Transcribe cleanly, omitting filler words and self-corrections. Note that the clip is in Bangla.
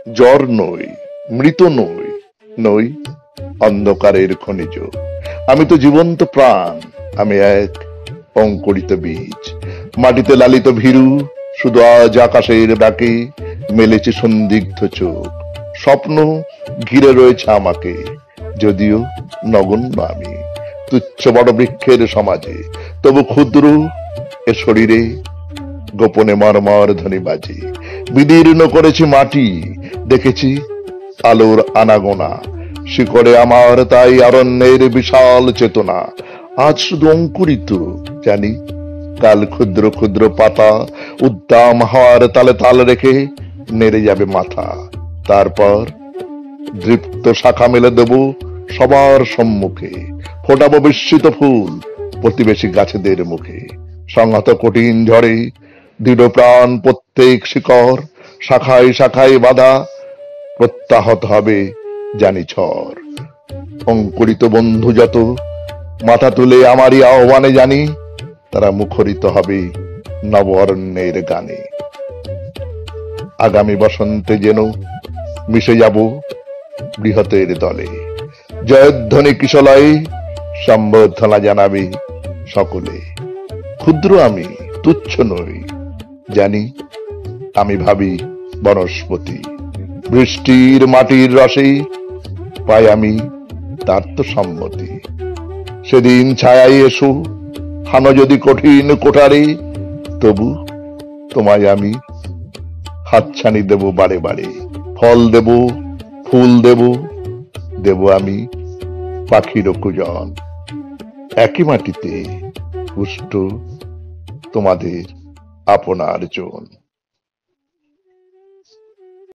জ্বর নই, মৃত নই, নই অন্ধকারের খনিজ। আমি তো জীবন্ত প্রাণ, আমি এক অঙ্কুরিত বীজ, মাটিতে লালিত ভীরু। শুধু আজ আকাশের ডাকে মেলেছে সন্দিগ্ধ চোখ। স্বপ্ন ঘিরে রয়েছে আমাকে, যদিও নগণ্য আমি, তুচ্ছ বড় বৃক্ষের সমাজে, তবু ক্ষুদ্র এ শরীরে গোপনে মর্মর ধ্বনি বাজে। বিদীর্ণ করেছি মাটি, দেখেছি আলোর আনাগোনা, শিকড়ে আমার তাই অরণ্যের বিশাল চেতনা। আজ শুধু অঙ্কুরিত, জানি কাল ক্ষুদ্র ক্ষুদ্র পাতা উদ্দাম হওয়ার তালে তাল রেখে নেড়ে যাবে মাথা। তারপর দৃপ্ত শাখা মেলে দেব সবার সম্মুখে, ফোটাবো বিস্মিত ফুল প্রতিবেশী গাছেদের মুখে। সংহত কঠিন ঝড়ে দৃঢ় প্রাণ প্রত্যেক শিকড়, শাখায় শাখায় বাধা প্রত্যাহত হবে জানি ঝড়। অঙ্কুরিত বন্ধু যত মাথা তুলে আমারই আহ্বানে, জানি তারা মুখরিত হবে নব অরণ্যের গানে। আগামী বসন্তে যেন মিশে যাব বৃহতের দলে, জয়ধ্বনি কিশলয়ে সম্বর্ধনা জানাবে সকলে। ক্ষুদ্র আমি, তুচ্ছ নই, জানি আমি ভাবি বনস্পতি। বৃষ্টির মাটির রসে পাই আমি তার তো সম্মতি। সেদিন ছায়ায় এসো, হানো যদি কঠিন কোঠারে, তবু তোমায় আমি হাতছানি দেব বারে বারে। ফল দেব, ফুল দেব, দেব আমি পাখির কুজন। একই মাটিতে পুষ্ট তোমাদের আপনার জন।